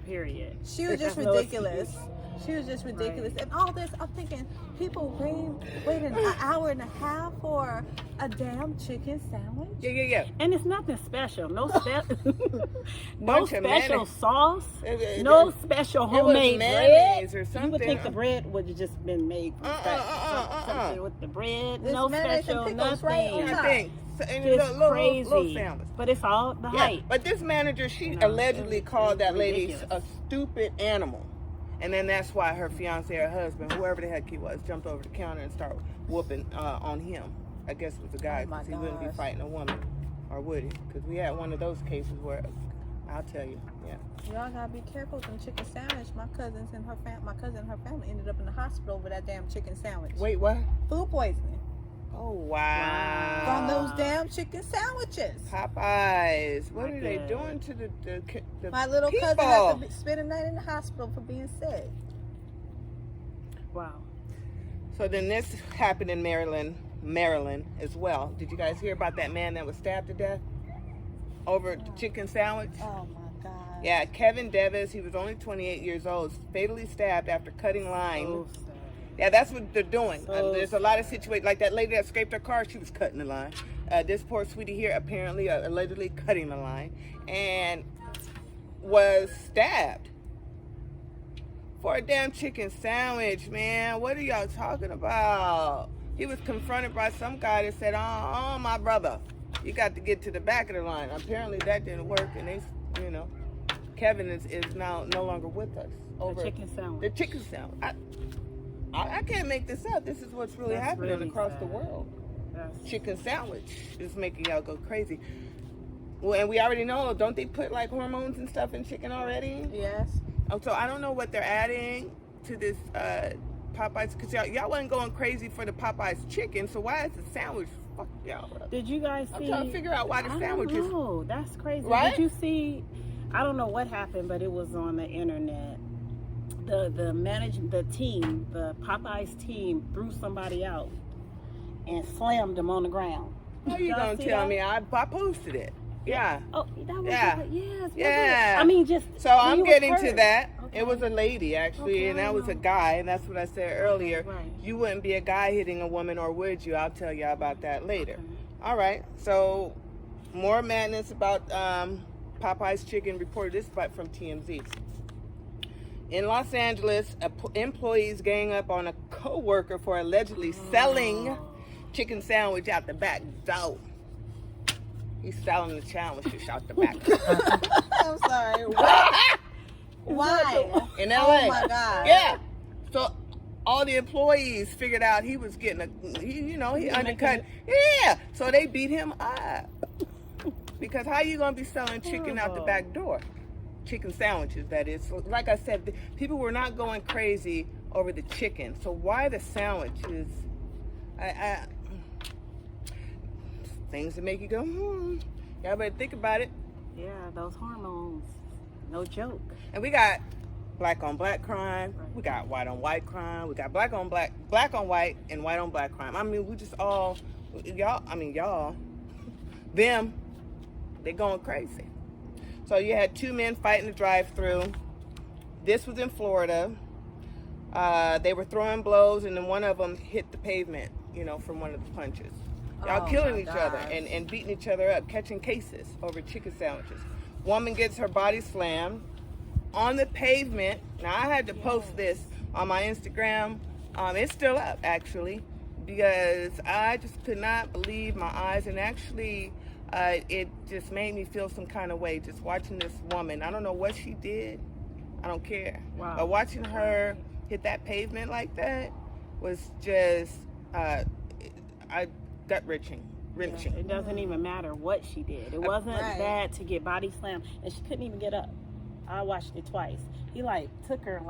period. She was just ridiculous. She was just ridiculous. Right. And all this, I'm thinking, people waiting an hour and a half for a damn chicken sandwich? Yeah. And it's nothing special. No special sauce. No special homemade bread. Or something. You would think the bread would have just been made from something with the bread. There's no special nothing. Right on top. It's crazy. Little but it's all the hype. But this manager, she allegedly called that lady a stupid animal. And then that's why her fiance or husband, whoever the heck he was, jumped over the counter and started whooping on him. I guess it was a guy, because he wouldn't be fighting a woman, or would he? Because we had one of those cases where, I'll tell you, Y'all gotta be careful with them chicken sandwich. My cousin and her family ended up in the hospital with that damn chicken sandwich. Wait, what? Food poisoning. Oh, wow. From those damn chicken sandwiches. Popeyes. What are they doing to the My little people? cousin had to spend a night in the hospital for being sick. Wow. So then this happened in Maryland as well. Did you guys hear about that man that was stabbed to death over the chicken sandwich? Oh, my God. Yeah, Kevin Devis, he was only 28 years old, fatally stabbed after cutting line. Yeah, that's what they're doing. There's a lot of situations, like that lady that scraped her car, she was cutting the line. This poor sweetie here, apparently, allegedly cutting the line, and was stabbed for a damn chicken sandwich, man. What are y'all talking about? He was confronted by some guy that said, oh, my brother, you got to get to the back of the line. Apparently that didn't work, and they, Kevin is now no longer with us. Over the chicken sandwich. The chicken sandwich. I can't make this up. This is what's really happening across the world. Chicken sandwich is making y'all go crazy. Well, and we already know, don't they put like hormones and stuff in chicken already? Yes. Oh, so I don't know what they're adding to this Popeyes, because y'all wasn't going crazy for the Popeyes chicken, so why is the sandwich? Fuck y'all, bro. Did you guys see? I'm trying to figure out why the sandwich is. Oh, that's crazy. Right? Did you see? I don't know what happened, but it was on the internet. The team, the Popeyes team, threw somebody out and slammed them on the ground. How you gonna tell me? I posted it. Yeah. Oh, that was yes. Yeah. I mean, just so I'm getting to that. Okay. It was a lady actually, and that was a guy, and that's what I said earlier. Right. You wouldn't be a guy hitting a woman, or would you? I'll tell you about that later. Okay. All right. So more madness about Popeye's chicken reported this from TMZ. In Los Angeles, employees gang up on a co-worker for allegedly selling chicken sandwich out the back door. He's selling the sandwiches out the back door. I'm sorry. Why? In LA. Oh my God. Yeah. So all the employees figured out he was getting he undercut. Yeah. So they beat him up. Because how you gonna be selling chicken out the back door? Chicken sandwiches, that is. So, like I said, people were not going crazy over the chicken. So why the sandwiches? Things that make you go, Y'all better think about it. Yeah, those hormones. No joke. And we got black on black crime. Right. We got white on white crime. We got black on white, and white on black crime. I mean, we just all, y'all, them, they going crazy. So you had two men fighting the drive-through. This was in Florida. They were throwing blows, and then one of them hit the pavement, from one of the punches. Y'all killing each other and beating each other up, catching cases over chicken sandwiches. Woman gets her body slammed on the pavement. Now, I had to post this on my Instagram. It's still up, actually, because I just could not believe my eyes. And actually, it just made me feel some kind of way just watching this woman. I don't know what she did. I don't care. Wow. But watching her hit that pavement like that was just gut-wrenching. Yeah, it doesn't even matter what she did. It wasn't bad to get body slammed, and she couldn't even get up. I watched it twice. He took her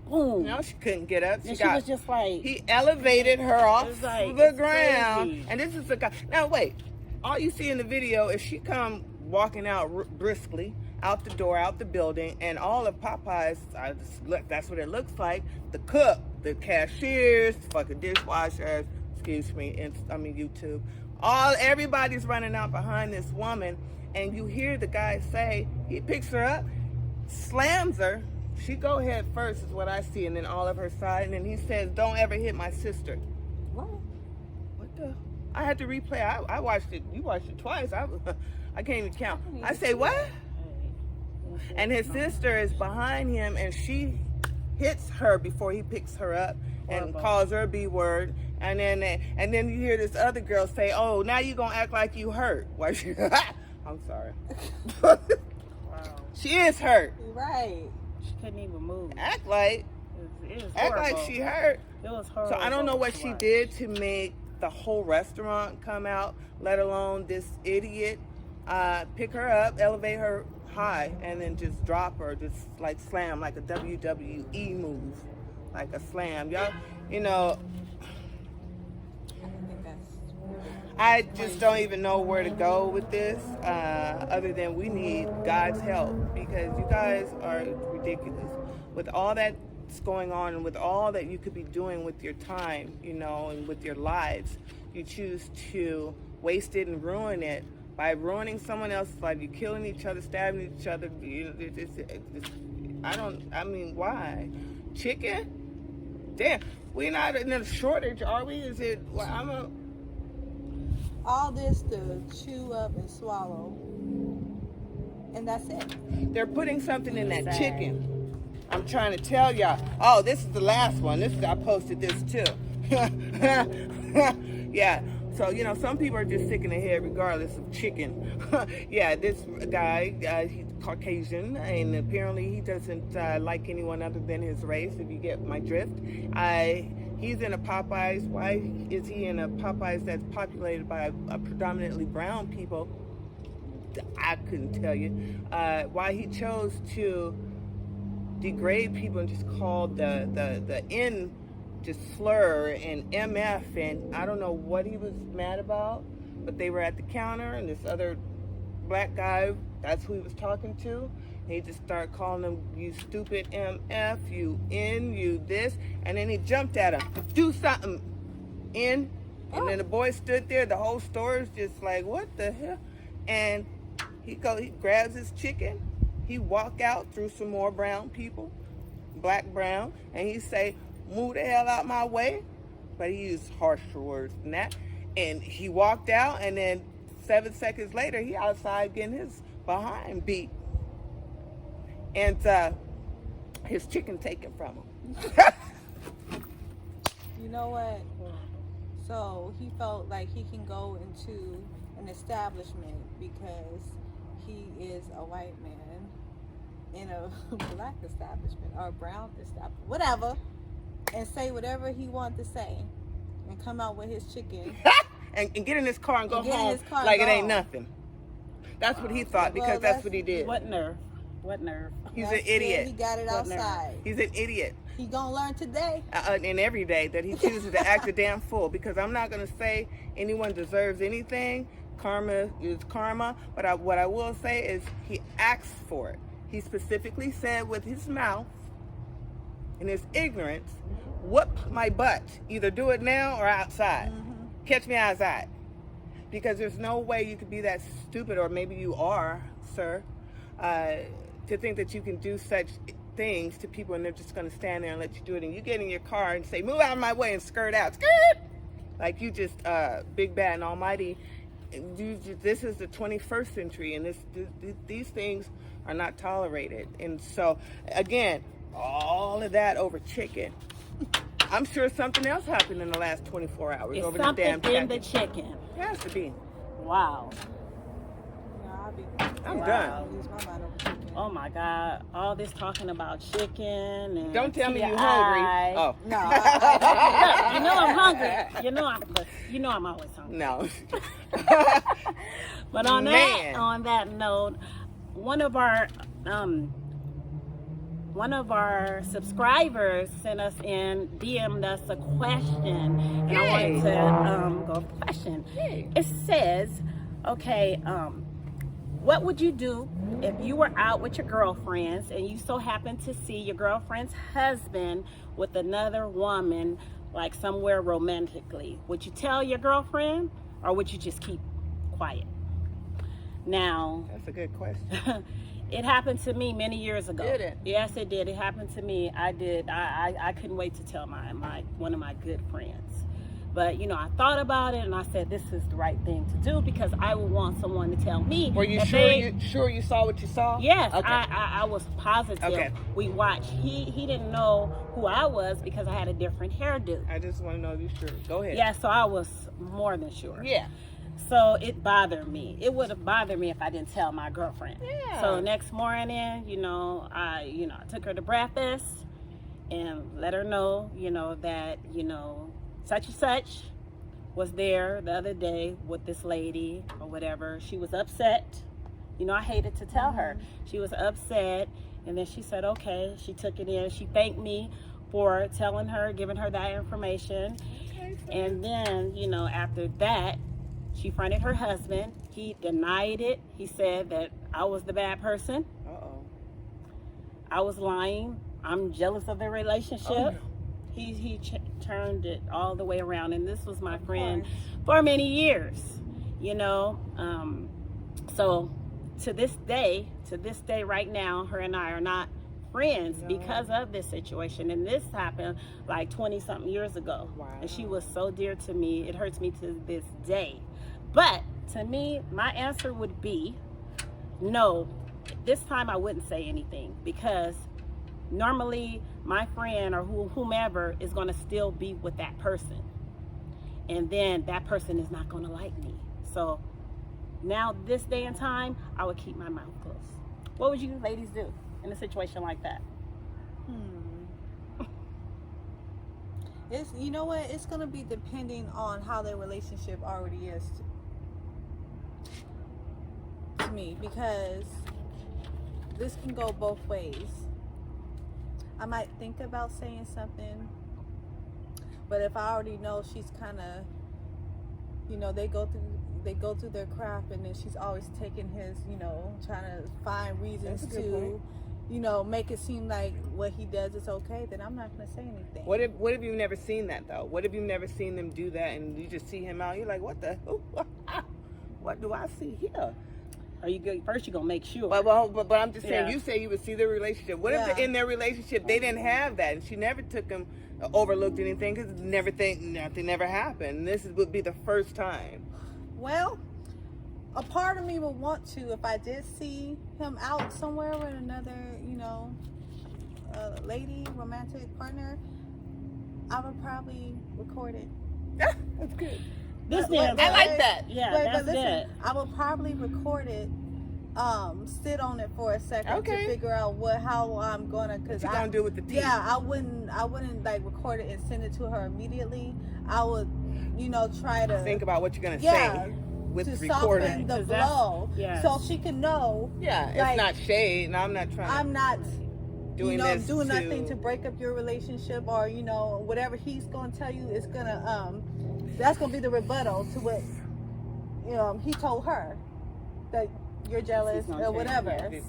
boom. No, she couldn't get up. She was just he elevated her off the ground. Crazy. And this is the guy. Now wait, all you see in the video is she come walking out briskly out the door, out the building, and all of Popeyes. That's what it looks like. The cook, the cashiers, the fucking dishwashers. Excuse me, YouTube. Everybody's running out behind this woman, and you hear the guy say, he picks her up, slams her. She go head first is what I see, and then all of her side, and then he says, "Don't ever hit my sister." What? What the? I had to replay. I watched it. You watched it twice. I can't even count. I say what? And his sister is behind him, and she hits her before he picks her up and calls her a B word. And then you hear this other girl say, "Oh, now you gonna act like you hurt." Why? I'm sorry. Wow. She is hurt. Right. She couldn't even move. Act like she hurt. It was horrible. So I don't know what she did to make the whole restaurant come out, let alone this idiot pick her up, elevate her high, and then just drop her, just like slam, like a WWE move, like a slam. Y'all, you know, I just don't even know where to go with this, other than we need God's help, because you guys are ridiculous. With all that's going on and with all that you could be doing with your time, you know, and with your lives, you choose to waste it and ruin it by ruining someone else's life. You're killing each other, stabbing each other. Why? Chicken? Damn, we're not in a shortage, are we? Is it, all this to chew up and swallow, and that's it. They're putting something in that chicken. I'm trying to tell y'all. Oh, this is the last one. I posted this too. Yeah. So, you know, some people are just sick in the head regardless of chicken. Yeah, this guy, he's Caucasian, and apparently he doesn't like anyone other than his race, if you get my drift. He's in a Popeyes. Why is he in a Popeyes that's populated by predominantly brown people? I couldn't tell you. Why he chose to degrade people and just call the N just slur and MF, and I don't know what he was mad about, but they were at the counter, and this other black guy, that's who he was talking to. He just started calling him, "You stupid MF, you N, you this," and then he jumped at him, "Do something, N." And then the boy stood there. The whole store is just like, what the hell? And he grabs his chicken. He walk out through some more brown people, black, brown, and he say, "Move the hell out my way." But he used harsher words than that. And he walked out, and then 7 seconds later, he outside getting his behind beat. And his chicken taken from him. You know what? So he felt like he can go into an establishment because he is a white man in a black establishment or a brown establishment, whatever, and say whatever he wanted to say and come out with his chicken and get in his car and go home like it ain't nothing. That's what he thought, because that's what he did. What nerve? What nerve? He's an idiot. He got it outside. He's an idiot. He gonna learn today. And every day that he chooses to act a damn fool, because I'm not going to say anyone deserves anything. Karma is karma. But what I will say is he asked for it. He specifically said with his mouth, in his ignorance, "Whoop my butt. Either do it now or outside. Catch me outside." Because there's no way you could be that stupid, or maybe you are, sir, to think that you can do such things to people and they're just going to stand there and let you do it. And you get in your car and say, "Move out of my way," and skirt out. Skirt! Like you just big, bad, and almighty. This is the 21st century, and these things are not tolerated. And so, again, all of that over chicken. I'm sure something else happened in the last 24 hours It's over the damn something in chicken. the chicken. It has to be. Wow. I'm Wow. done. Lose my mind over chicken. Oh my God! All this talking about chicken and Don't tell me you're TI. hungry. Oh. No. Look, you know I'm hungry. You know I'm always hungry. No. But on Man. that note, one of our subscribers sent us in, DM'd us a question, and I wanted to go with the question. It says, okay, what would you do if you were out with your girlfriends and you so happened to see your girlfriend's husband with another woman, like somewhere romantically? Would you tell your girlfriend, or would you just keep quiet? Now, That's a good question. It happened to me many years ago. Did it? Yes, it did. It happened to me. I did. I couldn't wait to tell my one of my good friends. But you know, I thought about it and I said this is the right thing to do because I would want someone to tell me. Were you sure you saw what you saw? Yes, Okay. I was positive. Okay. We watched. He didn't know who I was because I had a different hairdo. I just want to know if you're sure. Go ahead. Yeah, so I was more than sure. Yeah. So it bothered me. It would have bothered me if I didn't tell my girlfriend. Yeah. So next morning, I took her to breakfast and let her know, that, such and such was there the other day with this lady or whatever. She was upset. I hated to tell her. She was upset. And then she said, okay. She took it in. She thanked me for telling her, giving her that information. Okay, so And then, after that, she fronted her husband. He denied it. He said that I was the bad person. Uh-oh. I was lying. I'm jealous of their relationship. Oh, no. He turned it all the way around. And this was my Of friend course. for many years, So to this day right now, her and I are not friends No. because of this situation. And this happened like 20 something years ago. Wow. And she was so dear to me. It hurts me to this day. But to me, my answer would be no. This time I wouldn't say anything because normally my friend or whomever is going to still be with that person. And then that person is not going to like me. So now this day and time, I would keep my mouth closed. What would you ladies do in a situation like that? It's, you know what? It's going to be depending on how their relationship already is to me, because this can go both ways. I might think about saying something, but if I already know she's kind of, they go through their crap, and then she's always taking his, trying to find reasons That's a good point. to, make it seem like what he does is okay, then I'm not going to say anything. What if you've never seen that though? What if you've never seen them do that and you just see him out? You're like, what the? What do I see here? Are you good? First, you're gonna make sure. But I'm just saying. Yeah. You say you would see their relationship. What if in their relationship they didn't have that, and she never took him, overlooked anything because nothing never happened. This would be the first time. Well, a part of me would want to, if I did see him out somewhere with another, lady, romantic partner, I would probably record it. That's good. This Wait, damn- I like that. Yeah, But that's listen, good. I would probably record it, sit on it for a second Okay. to figure out how I'm gonna. Cause What you gonna do with the tea? Yeah, I wouldn't like record it and send it to her immediately. I would, try to Think about what you're gonna yeah, say with to recording. soften the 'Cause that's- blow, yes. so she can know. Yeah, it's like, not shade. No, I'm not trying. I'm not doing this doing nothing to break up your relationship, or whatever he's gonna tell you is gonna that's gonna be the rebuttal to what he told her, that you're jealous He's not or whatever. saying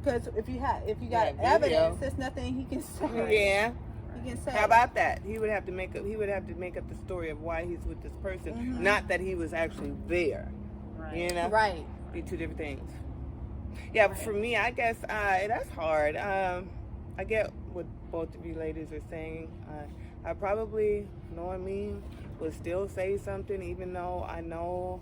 Because if you got Yeah, evidence, video. there's nothing he can say. Yeah. He can say. How about that? He would have to make up the story of why he's with this person, Mhm. not that he was actually there. Right. Right. Be two different things. Yeah, but for me, I guess that's hard. I get what both of you ladies are saying. I probably, knowing me, would still say something, even though I know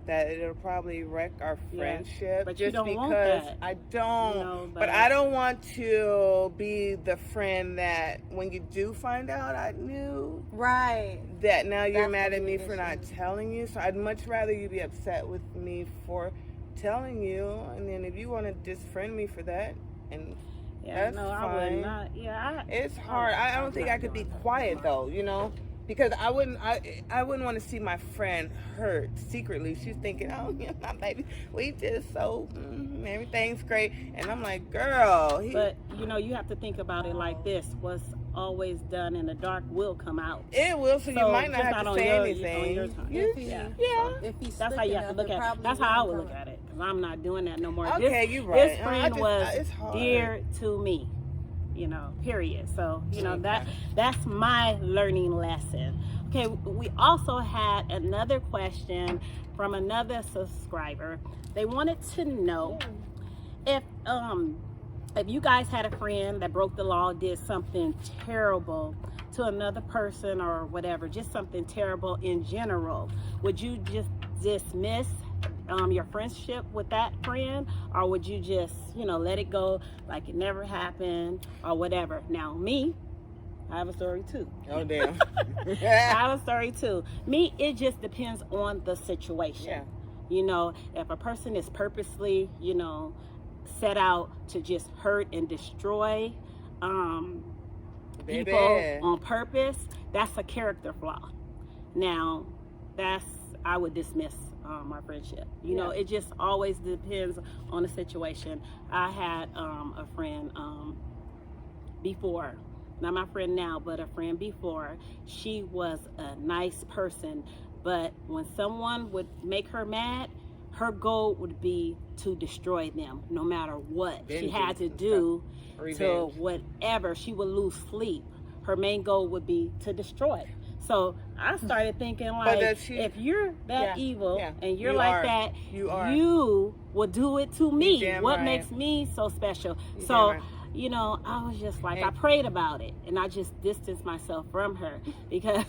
that it'll probably wreck our Yeah, friendship. but you just don't because want that. I don't. But But I don't want to be the friend that when you do find out I knew, Right. that now you're That's mad the at me big for not issue. telling you. So I'd much rather you be upset with me for telling you, and then if you want to disfriend me for that, and Yeah, that's no, I fine. would not. Yeah, it's hard. I don't think I could be quiet though, because I wouldn't want to see my friend hurt secretly. She's thinking, oh, my baby, we just everything's great, and I'm like, girl, but you have to think about it like this: what's always done in the dark will come out. it will. So you might not just have to on say your- anything. on your time. If he, Yeah. if he's That's how you have to look at it. That's how I would look at it. Because I'm not doing that no more. Okay, this, you're right. This friend it's was hard. dear to me. Period. So, Okay. that's my learning lesson. Okay, we also had another question from another subscriber. They wanted to know if you guys had a friend that broke the law, did something terrible to another person or whatever, just something terrible in general, would you just dismiss your friendship with that friend, or would you just, let it go like it never happened or whatever? Now, me, I have a story too. Oh, damn. I have a story too. Me, it just depends on the situation. Yeah. If a person is purposely, set out to just hurt and destroy people on purpose, that's a character flaw. Now, I would dismiss our friendship. It just always depends on the situation. I had a friend before, not my friend now, but a friend before. She was a nice person, but when someone would make her mad, her goal would be to destroy them, no matter what she had to do to whatever. She would lose sleep. Her main goal would be to destroy. So I started thinking, like, if you're that evil and you're like that, you will do it to me. What makes me so special? So, I was just like, I prayed about it, and I just distanced myself from her because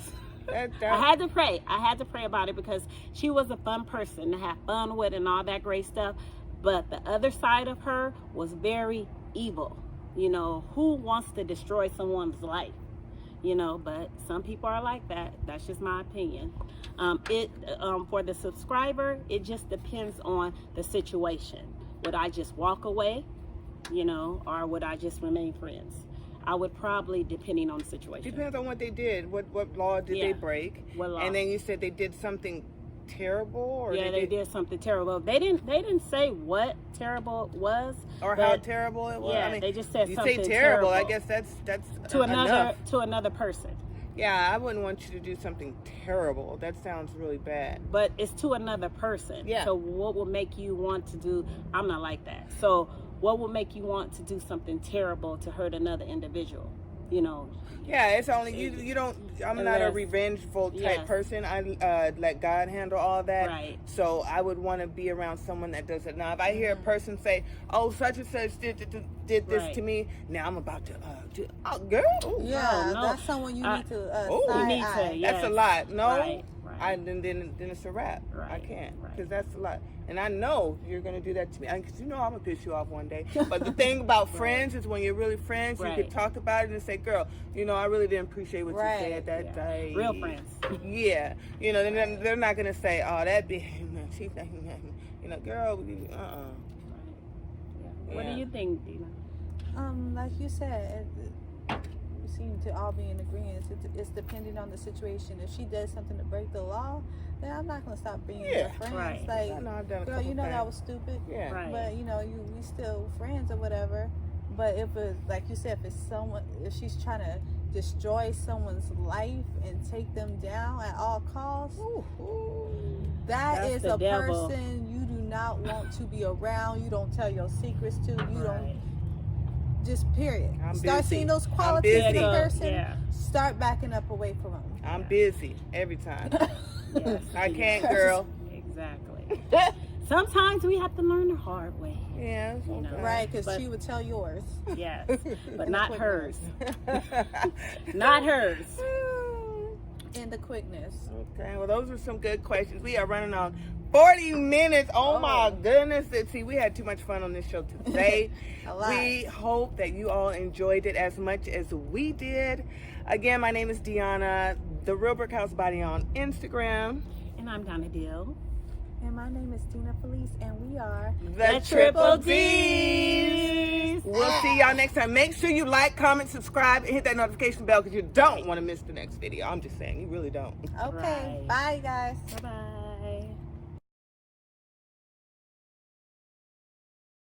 I had to pray. I had to pray about it because she was a fun person to have fun with and all that great stuff. But the other side of her was very evil. Who wants to destroy someone's life? But some people are like that. That's just my opinion. For the subscriber, it just depends on the situation. Would I just walk away, or would I just remain friends? I would probably, depending on the situation. Depends on what they did. What law did they break? What law? And then you said they did something terrible, or they did something terrible. They didn't say what terrible it was or how terrible it was. Yeah, they just said something say terrible. I guess that's to enough. another person. Yeah, I wouldn't want you to do something terrible. That sounds really bad. But it's to another person. Yeah. So what will make you want to do? I'm not like that. So what will make you want to do something terrible to hurt another individual? Yeah, it's only you don't. I'm not a revengeful type person. I let God handle all that. Right. So I would want to be around someone that does it. Now, if I hear a person say, "Oh, such and such did this to me," now I'm about to girl. Ooh, yeah, no. that's someone you need to. You need to. Yes. That's a lot. No. Right. Then it's a wrap. Right. I can't because that's a lot. And I know you're going to do that to me because I'm going to piss you off one day. But the thing about friends is when you're really friends, you can talk about it and say, girl, I really didn't appreciate what you said that day. Real friends. Yeah. They're not going to say, oh, that be, she's, girl, What do you think, Dina? Like you said, we seem to all be in agreement. It's depending on the situation. If she does something to break the law, then I'm not gonna stop being your friends. Right. Like, I've done a girl, couple that was stupid. Yeah. Right. But we still friends or whatever. But if it's like you said, if she's trying to destroy someone's life and take them down at all costs, that's a devil. person you do not want to be around. You don't tell your secrets to. You don't. Just period. Start seeing those qualities in a person. Start backing up away from them. I'm busy every time. Yes, I can't, girl. Exactly. Sometimes we have to learn the hard way. Yeah. Right, because she would tell yours. Yes, but not hers. Not hers. And the quickness. Okay, well, those are some good questions. We are running on 40 minutes. Oh my goodness. See, we had too much fun on this show today. A lot. We hope that you all enjoyed it as much as we did. Again, my name is Deanna, the Real Brick House Body on Instagram. And I'm Donna Dill. And my name is Dina Felice, and we are The Triple D's. We'll see y'all next time. Make sure you like, comment, subscribe, and hit that notification bell because you don't want to miss the next video. I'm just saying, you really don't. okay. Bye, guys. Bye-bye.